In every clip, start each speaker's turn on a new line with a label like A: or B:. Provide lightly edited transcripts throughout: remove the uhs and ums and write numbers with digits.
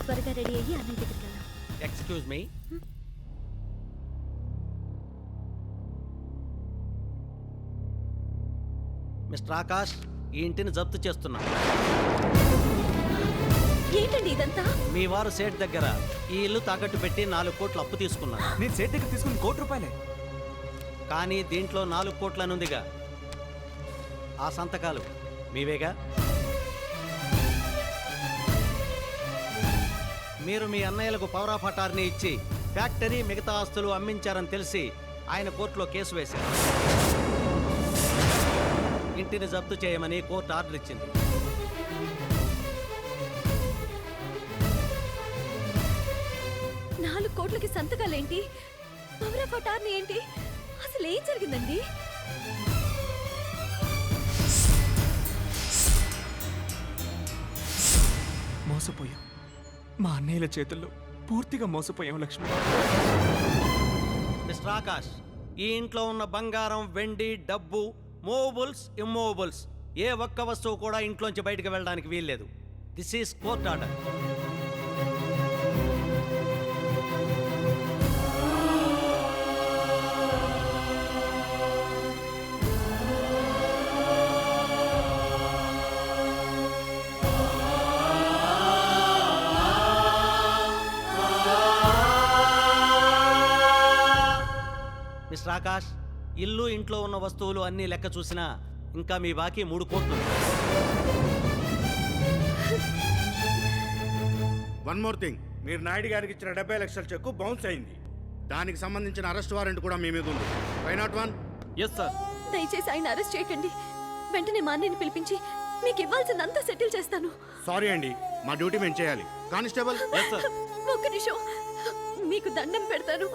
A: త్వరగా రెడీ అయ్యి అన్నయ్య దగ్గరికి వెళ్దాం.
B: Excuse me. మిస్టర్ ఆకాష్, ఈ ఇంటిని జప్తు చేస్తున్నా.
A: ఏంటండి ఇదంతా?
B: మీ వారు సేట్ దగ్గర ఈ ఇల్లు తాకట్టు పెట్టి 4 కోట్లు అప్పు తీసుకున్నారు.
C: నేను సేట్ దగ్గర తీసుకుని ₹1,00,00,000.
B: కానీ దీంట్లో 4 కోట్లనుందిగా. ఆ సంతకాలు మీవేగా? మీరు మీ అన్నయ్యలకు పవర్ ఆఫ్ అటార్నీ ఇచ్చి ఫ్యాక్టరీ మిగతా ఆస్తులు అమ్మించారని తెలిసి ఆయన కోర్టులో కేసు వేశారు. ఇంటిని జప్తు చేయమని కోర్టు ఆర్డర్ ఇచ్చింది.
A: కోట్లకి సంతకాలేంటి? పవర్ ఆఫ్ అటార్నీ ఏంటి? అసలు ఏం జరిగిందండి?
C: మోసపోయాం. మా అన్నయ్యల చేతుల్లో పూర్తిగా మోసపోయాం లక్ష్మి.
B: మిస్టర్ ఆకాష్, ఈ ఇంట్లో ఉన్న బంగారం, వెండి, డబ్బు, మూవబుల్స్, ఇమ్మూవబుల్స్ ఏ ఒక్క వస్తువు కూడా ఇంట్లోంచి బయటకు వెళ్ళడానికి వీల్లేదు. This is court order. Mister Akash, ఇల్లు, ఇంట్లో ఉన్న వస్తువులు అన్నీ లెక్క చూసినా ఇంకా మీ బాకీ 3 కోట్లు.
D: వన్ మోర్ థింగ్, మీరు నాయుడు గారికి ఇచ్చిన 70 లక్షల చెక్కు బౌన్స్ అయింది. దానికి సంబంధించిన అరెస్ట్ వారెంట్ కూడా మీ మీద ఉంది. 501.
B: Yes sir.
A: దయచేసి ఆయన అరెస్ట్ చేయకండి. వెంటనే మా అన్నయ్యని పిలిపించి మీకు ఇవ్వాల్సిందంతా సెటిల్ చేస్తాను.
D: సారీ అండి, మా డ్యూటీ మేము చేయాలి. కానిస్టేబుల్.
B: Yes sir.
A: ఒక్క నిమిషం, మీకు దండం పెడతాను.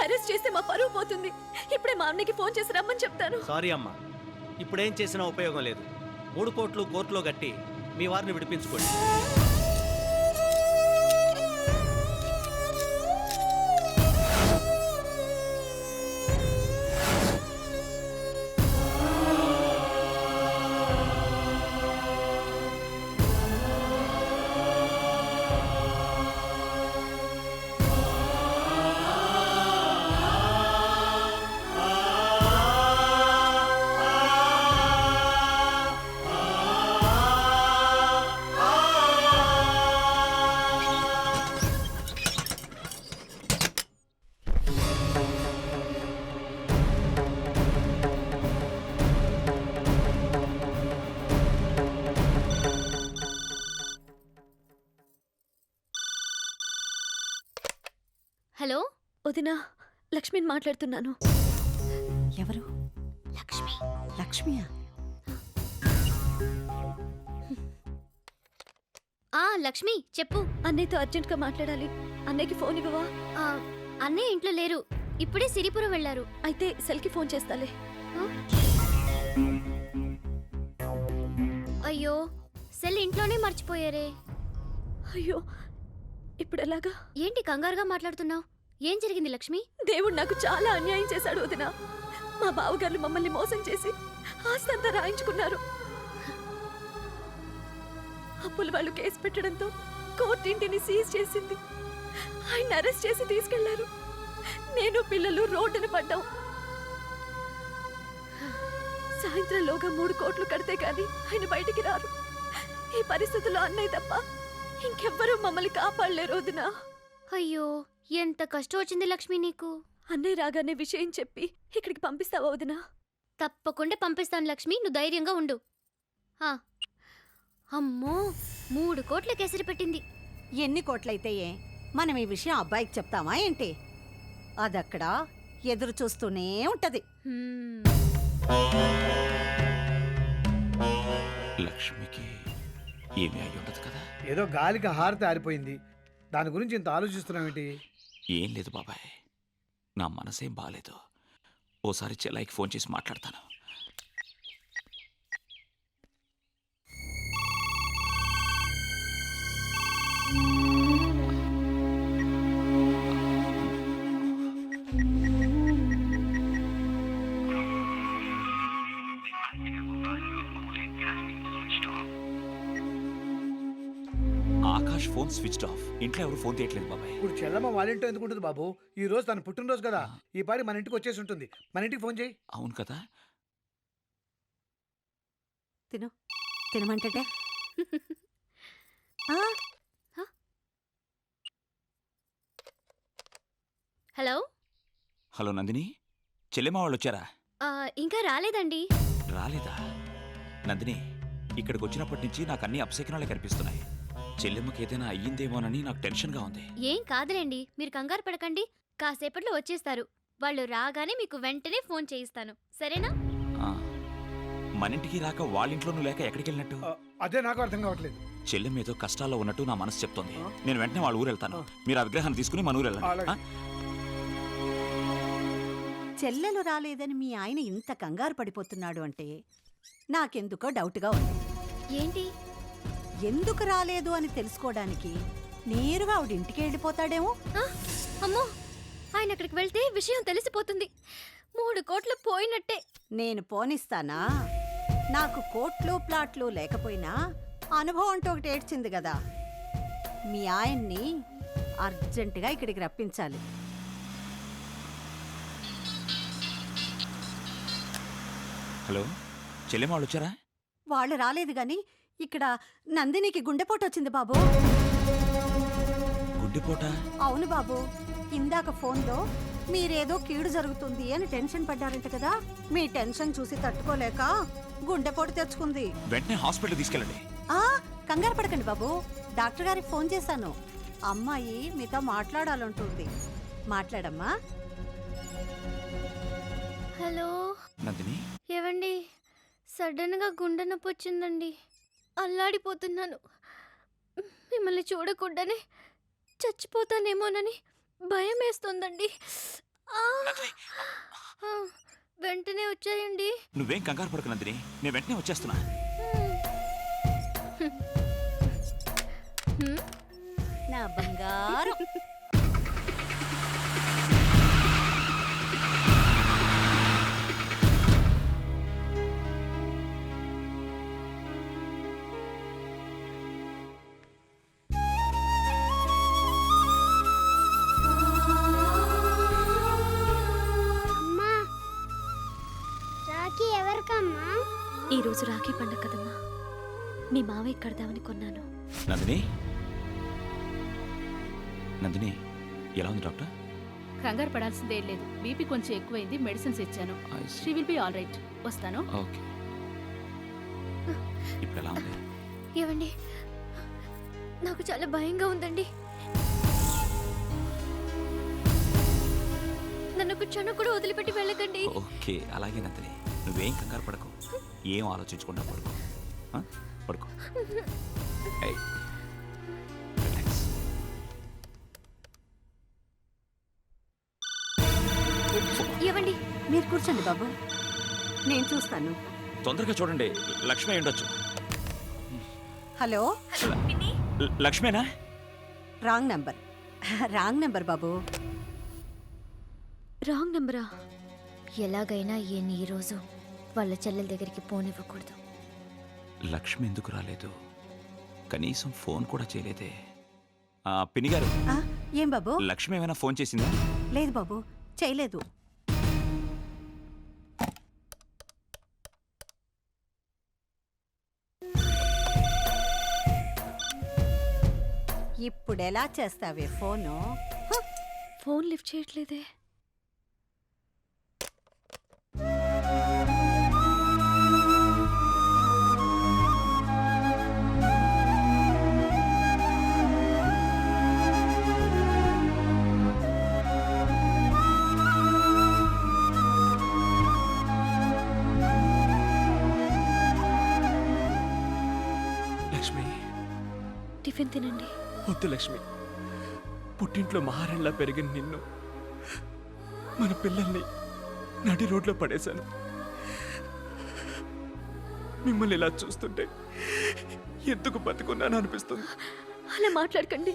A: అరెస్ట్ చేస్తే మా పరువు పోతుంది. ఇప్పుడే మా అన్నయ్యకి ఫోన్ చేసి రమ్మని చెప్తాను.
B: సారీ అమ్మా, ఇప్పుడేం చేసినా ఉపయోగం లేదు. 3 కోట్లు కోర్టులో కట్టి మీ వారిని విడిపించుకోండి.
A: హలో వదినా, లక్ష్మిని మాట్లాడుతున్నాను.
E: ఎవరు?
A: లక్ష్మి.
E: లక్ష్మియా?
F: లక్ష్మి చెప్పు.
A: అన్నయ్యతో అర్జెంట్ గా మాట్లాడాలి. అన్నయ్యకి ఫోన్ ఇవ్వవా?
F: అన్నయ్య ఇంట్లో లేరు, ఇప్పుడే సిరిపురం వెళ్లారు.
A: అయితే సెల్కి ఫోన్ చేస్తాలే.
F: అయ్యో, సెల్ ఇంట్లోనే మర్చిపోయారే.
A: అయ్యో, ఇప్పుడు ఎలాగా?
F: ఏంటి కంగారుగా మాట్లాడుతున్నావు? ఏం జరిగింది లక్ష్మి?
A: దేవుడు నాకు చాలా అన్యాయం చేశాడు వదినా. మా బావగారు మమ్మల్ని మోసం చేసి ఆస్తి అంతా రాయించుకున్నారు. అప్పుల వాళ్ళు కేసు పెట్టడంతో కోర్టు ఇంటిని సీజ్ చేసింది. ఆయన అరెస్ట్ చేసి తీసుకెళ్లారు. నేను పిల్లలు రోడ్డున పడ్డాం. సాయంత్రంలోగా 3 కోట్లు కడితే గాని ఆయన బయటికి రారు. ఈ పరిస్థితుల్లో అన్నయ్య తప్ప ఇంకెవ్వరూ మమ్మల్ని కాపాడలేరు వదినా.
F: అయ్యో, ఎంత కష్టం వచ్చింది లక్ష్మి నీకు.
A: అన్నయ్య రాగానే విషయం చెప్పి ఇక్కడికి పంపిస్తావా వదినా?
F: తప్పకుండా పంపిస్తాను లక్ష్మి, నువ్వు ధైర్యంగా ఉండు. అమ్మో, 3 కోట్ల కేసరి పెట్టింది.
E: ఎన్ని కోట్లయితే మనం ఈ విషయం అబ్బాయికి చెప్తామా ఏంటి? అదక్కడ ఎదురు చూస్తూనే ఉంటది.
G: లక్ష్మికి ఏమీ అయి ఉండదు కదా?
H: ఏదో గాలికి హారతి ఆరిపోయింది, దాని గురించి ఇంత ఆలోచిస్తున్నావేంటి?
G: ఏం లేదు బాబాయ్, నా మనసేం బాలేదు. ఓసారి చెల్లాయికి ఫోన్ చేసి మాట్లాడతాను. Akash phone switched off. ఇంట్లో ఎవరు ఫోన్ తీయట్లేదు బాబాయ్.
H: ఇప్పుడు చెల్లమ్మ వాళ్ళ ఇంట్లో ఎందుకు ఉంటుంది బాబు? ఈ రోజు తన పుట్టినరోజు కదా, ఈ పాడి మన ఇంటికి వచ్చేసి ఉంటుంది. మన ఇంటికి ఫోన్ చేయి.
G: అవును కదా.
E: తిను తినమంటే
F: హలో.
G: హలో నందిని, చెల్లెమ్మ వాళ్ళు వచ్చారా?
F: ఇంకా రాలేదండి.
G: రాలేదా? నందిని, ఇక్కడికి వచ్చినప్పటి నుంచి నాకు అన్ని అపశకునాలే కనిపిస్తున్నాయి. చెల్లెమ్మకి ఏదైనా అయ్యిందేమోనని నాకు టెన్షన్గా ఉంది.
F: ఏం కాదులేండి, మీరు కంగారు పడకండి. కాసేపట్లో వచ్చేస్తారు. వాళ్ళు రాగానే మీకు వెంటనే ఫోన్ చేయిస్తాను, సరేనా?
G: ఆ, మన ఇంటికి రాక వాళ్ళింట్లోనూ లేక ఎక్కడికి వెళ్ళినట్టు?
H: అదే నాకు అర్థం కావట్లేదు.
G: చెల్లెమ్మ ఏదో కష్టాల్లో ఉన్నట్టు నా మనసు చెప్తోంది. నేను వెంటనే వాళ్ళ ఊరు వెళ్తాను. మీరు ఆ విగ్రహాన్ని తీసుకుని మన ఊరు వెళ్ళండి.
H: అలాగే.
E: చెల్లెలు రాలేదని మీ ఆయన ఇంత కంగారు పడిపోతున్నాడు అంటే నాకెందుకో డౌట్గా ఉంది.
F: ఏంటి?
E: ఎందుకు రాలేదు అని తెలుసుకోవడానికి నేరుగా ఆవిడ ఇంటికి వెళ్ళిపోతాడేమో.
F: అమ్మో, ఆయన అక్కడికి వెళ్తే విషయం తెలిసిపోతుంది. 3 కోట్లు పోయినట్టే.
E: నేను పోనిస్తానా? నాకు కోట్లు ప్లాట్లు లేకపోయినా అనుభవం అంటూ ఒకటి ఏడ్చింది కదా. మీ ఆయన్ని అర్జెంటుగా ఇక్కడికి రప్పించాలి.
G: హలో, చెల్లెమ్మ వాళ్ళు వచ్చారా?
E: వాళ్ళు రాలేదు గాని ఇక్కడ నందినికి గుండెపోటు వచ్చింది బాబు.
G: గుడ్డిపోట?
E: అవును బాబు, ఇందాక ఫోన్లో మీరేదో కీడు జరుగుతుంది అని టెన్షన్ పడ్డారంట కదా. మీ టెన్షన్ చూసి తట్టుకోలేక గుండెపోటు తెచ్చుకుంది.
G: వెంటనే హాస్పిటల్ తీసుకెళ్ళండి.
E: కంగారు పడకండి బాబు, డాక్టర్ గారికి ఫోన్ చేశాను. అమ్మాయి మీతో మాట్లాడాలంటుంది. మాట్లాడమ్మా.
F: హలో
G: నందిని,
F: ఏవండి, సడన్గా గుండె నొప్పి వచ్చిందండి. అల్లాడిపోతున్నాను. మిమ్మల్ని చూడకుండానే చచ్చిపోతానేమోనని భయం వేస్తుందండి. వెంటనే వచ్చేయండి.
G: నువ్వేం కంగారు పడకు నందిని, నేను వెంటనే వచ్చేస్తున్నా.
E: నా బంగారు.
A: ఈ రోజు రాఖీ పండగ కదమ్మా, మీ మావయ్య కడదామని కొన్నాను.
G: నందిని, నందిని ఎలా ఉంది డాక్టర్?
I: కంగారు పడాల్సిందే లేదు. బీపీ కొంచెం ఎక్కువైంది, మెడిసిన్స్ ఇచ్చాను. She will be all right. వస్తాను.
G: ఓకే. ఇప్పుడు ఎలా ఉంది?
F: ఏవండి, నాకు చాలా భయంగా ఉందండి. నన్ను ఒక క్షణం కూడా వదిలిపెట్టి వెళ్ళకండి.
G: ఓకే, అలాగే నందిని, నువ్వేం కంగారు పడకు, ఏం ఆలోచించకుండా పడుకో. పడుకో. రిలాక్స్.
F: ఏవండి,
E: మీరు కూర్చోండి బాబు, నేను చూస్తాను.
G: తొందరగా చూడండి, లక్ష్మి అయి ఉండొచ్చు.
E: హలో,
G: లక్ష్మేనా?
E: Wrong number. రాంగ్ నంబర్ బాబు.
A: రాంగ్ నంబరా?
F: ఎలాగైనా ఈ రోజు వాళ్ళ చెల్లెల దగ్గరికి పోనివ్వకూడదు.
G: లక్ష్మి ఎందుకు రాలేదు? కనీసం ఫోన్ కూడా చేయలేదే. పిన్ని గారు,
E: ఏం బాబు?
G: లక్ష్మి ఏమైనా ఫోన్ చేసిందా?
E: లేదు బాబు, చేయలేదు. ఇప్పుడు ఎలా చేస్తావే ఫోను?
A: ఫోన్ లిఫ్ట్ చేయట్లేదే.
C: లక్ష్మి,
A: టిఫిన్ తినండి.
C: వద్దు లక్ష్మి, పుట్టింట్లో మహారాణిలా పెరిగిన నిన్ను, మన పిల్లల్ని నడి రోడ్లో పడేశాను. మిమ్మల్ని ఇలా చూస్తుంటే ఎందుకు బతుకున్నాను అనిపిస్తుంది.
A: అలా మాట్లాడకండి.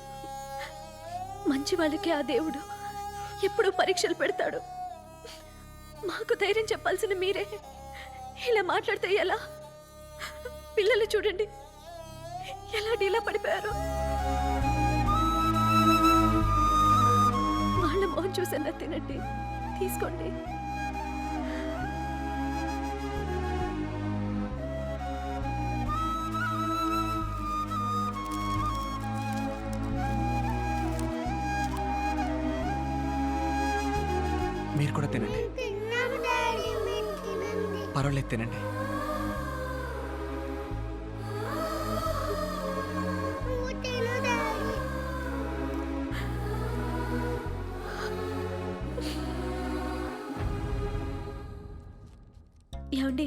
A: మంచి వాళ్ళకి ఆ దేవుడు ఎప్పుడూ పరీక్షలు పెడతాడు. మాకు ధైర్యం చెప్పాల్సిన మీరే ఇలా మాట్లాడితే ఎలా? పిల్లలు చూడండి ఎలా డీలా పడిపోయారో. ఉందండి, తీసుకోండి.
C: మీరు కూడా తినండి. పర్వాలేదు, తినండి.
A: ఏమండి,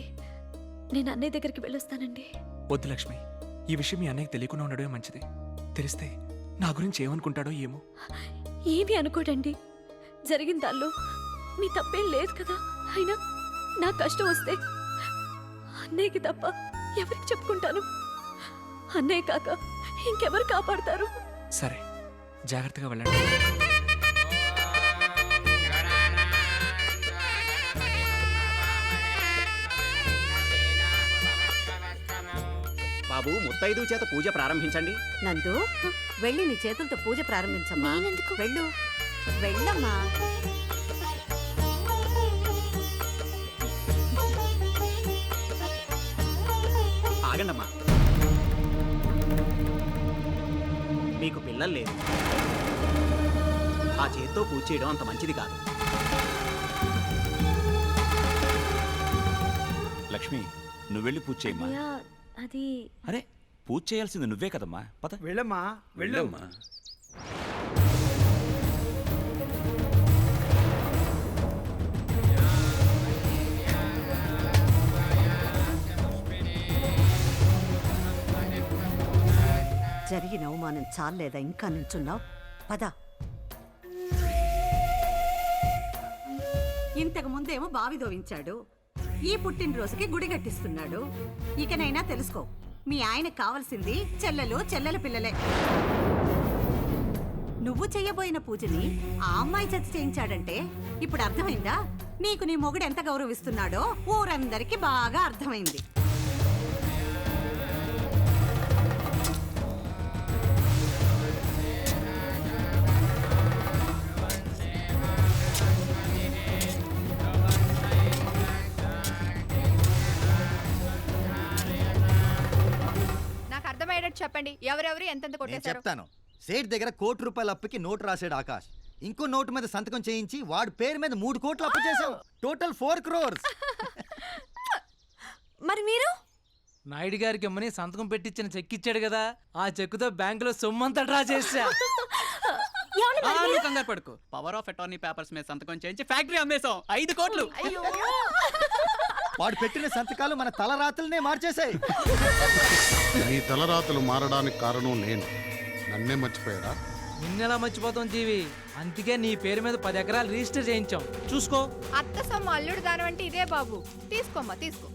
A: నేను అన్నయ్య దగ్గరికి వెళ్ళొస్తానండి.
C: వద్దు లక్ష్మి, ఈ విషయం మీ అన్నయ్యకి తెలియకుండా ఉండడమే మంచిది. తెలిస్తే నా గురించి ఏమనుకుంటాడో ఏమో.
A: ఏమీ అనుకోడండి, జరిగిన దానిలో మీ తప్పేం లేదు కదా. అయినా నా కష్టం వస్తే అన్నయ్యకి తప్ప ఎవరికి చెప్పుకుంటాను? అన్నయ్య కాక ఇంకెవరు కాపాడతారు?
C: సరే, జాగ్రత్తగా వెళ్ళండి.
J: బాబు, ముత్తైదు చేత పూజ ప్రారంభించండి.
E: నందు, వెళ్ళి నీ చేతులతో పూజ ప్రారంభించమ్మా.
F: నేనెందుకు?
E: వెళ్ళు, వెళ్ళమ్మా.
J: ఆగండమ్మా. మీకు పిల్లలు లేరు. ఆ చేత్తో పూజ చేయడం అంత మంచిది కాదు.
G: లక్ష్మి, నువ్వెళ్ళి పూజ చేయమ్మా.
A: అన్నయ్య, అది
G: అరే, పూజ చేయాల్సింది నువ్వే కదమ్మా. పద.
H: వెళ్ళమ్మా, వెళ్ళు.
G: వెళ్ళమ్మా.
E: జరిగిన అవమానం చాలేదా ఇంకా నుంచున్నావు? పద. ఇంతకు ముందేమో బావి దోవించాడు, ఈ పుట్టినరోజుకి గుడి కట్టిస్తున్నాడు. ఇకనైనా తెలుసుకో, మీ ఆయనకు కావాల్సింది చెల్లెల పిల్లలే. నువ్వు చెయ్యబోయిన పూజని ఆ అమ్మాయి చేత చేయించాడంటే ఇప్పుడు అర్థమైందా? నీకు నీ మొగుడు ఎంత గౌరవిస్తున్నాడో ఊరందరికీ బాగా అర్థమైంది.
K: నాకు అర్థమయ్యేటట్టు చెప్పండి, ఎవరెవరు ఎంతెంత కొట్టేశారు?
J: చెప్తాను. సేట్ దగ్గర ₹1 అప్పుకి నోటు రాశాడు ఆకాష్. ఇంకో నోటు మీద సంతకం చేయించి వాడి పేరు మీద 3 కోట్లు అప్పు చేశాం. Total 4 crores.
A: మరి మీరు
L: నాయుడు గారికి అమ్మని సంతకం పెట్టించిన చెక్ ఇచ్చాడు కదా, ఆ చెక్కుతో బ్యాంకులో సొమ్మంతా డ్రా చేసా.
J: కంగారు పడుకో. పవర్ ఆఫ్ అటార్నీ పేపర్స్ మీద సంతకం చేయించి ఫ్యాక్టరీ అమ్మేశాం. 5 కోట్లు. వాడు పెట్టిన సంతకాలు మన తలరాతలనే మార్చేశాయి.
D: నీ తలరాతలు మారడానికి కారణం నేను. నన్నే మర్చిపోయారా?
L: నిన్నెలా మర్చిపోతాం జీవి, అందుకే నీ పేరు మీద 10 ఎకరాలు రిజిస్టర్ చేయించాం. చూసుకో.
K: అత్త సొమ్ము అల్లుడు దానం అంటే ఇదే బాబు. తీసుకోమ్మా, తీసుకో.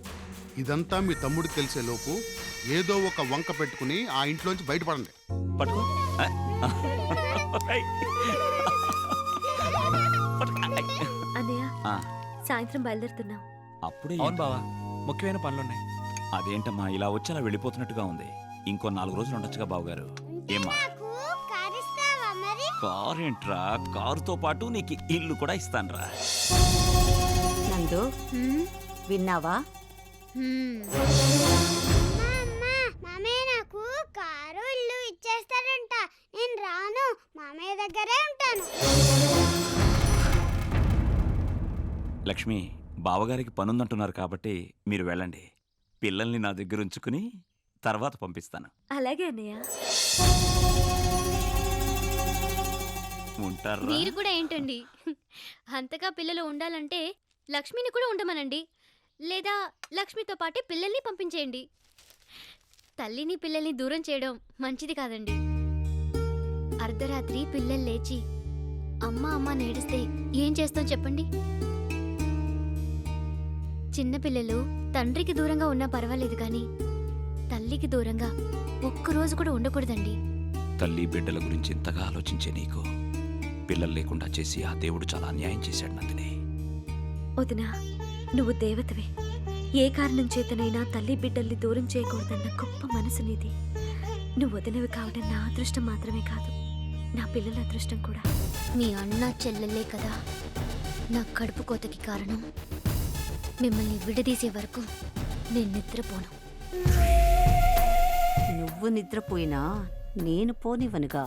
D: ఇదంతా మీ తమ్ముడికి తెలిసే లోపు ఏదో ఒక వంక పెట్టుకుని ఆ ఇంట్లోంచి బయటపడండి.
G: పట్టుకో.
A: అన్నయ్య,
G: ఆ,
A: సాయంత్రం బయలుదేరుతున్నాం.
G: అప్పుడే
C: అవును బావా, ముఖ్యమైన పనులున్నాయి.
G: అదేంటమ్మా ఇలా వచ్చి అలా వెళ్ళిపోతున్నట్టుగా ఉంది? ఇంకో 4 రోజులు ఉండొచ్చుగా బావగారు. ఏమ్మా, కారేంట్రా, కారుతో పాటు నీకు ఇల్లు కూడా ఇస్తాన్రా.
E: నందు, విన్నావా?
F: నాకు కారు ఇల్లు ఇచ్చేస్తాడంట. నేను రాను, మామయ్య దగ్గరే ఉంటాను.
G: లక్ష్మి, బావగారికి పనుందంటున్నారు కాబట్టి మీరు వెళ్ళండి. పిల్లల్ని నా దగ్గర ఉంచుకుని తర్వాత పంపిస్తాను.
A: అలాగే అన్నయ్య.
G: ఉంటారా?
F: మీరు కూడా ఏంటండి, అంతగా పిల్లలు ఉండాలంటే లక్ష్మిని కూడా ఉండమనండి. లేదా లక్ష్మితో పాటే పిల్లల్ని పంపించేయండి. తల్లిని పిల్లల్ని దూరం చేయడం మంచిది కాదండి. అర్ధరాత్రి పిల్లలు లేచి అమ్మ అమ్మ నేడిస్తే ఏం చేస్తాం చెప్పండి? చిన్నపిల్లలు తండ్రికి దూరంగా ఉన్నా పర్వాలేదు కానీ తల్లికి దూరంగా ఒక్కరోజు కూడా ఉండకూడదండి.
G: తల్లి బిడ్డల గురించి ఇంతగా ఆలోచించే నీకు పిల్లలు లేకుండా చేసి ఆ దేవుడు చాలా అన్యాయం చేశాడు నందిని.
A: వదినా, నువ్వు దేవతవే. ఏ కారణం చేతనైనా తల్లి బిడ్డల్ని దూరం చేయకూడదన్న గొప్ప మనసు నీది. నువ్వు వదినవి కావడం నా అదృష్టం మాత్రమే కాదు, నా పిల్లల అదృష్టం కూడా.
F: మీ అన్న చెల్లెలే కదా నా కడుపు కోతకి కారణం మిమ్మల్ని విడదీసే వరకు నేను నిద్రపోను.
E: నువ్వు నిద్రపోయినా నేను పోనివనుగా.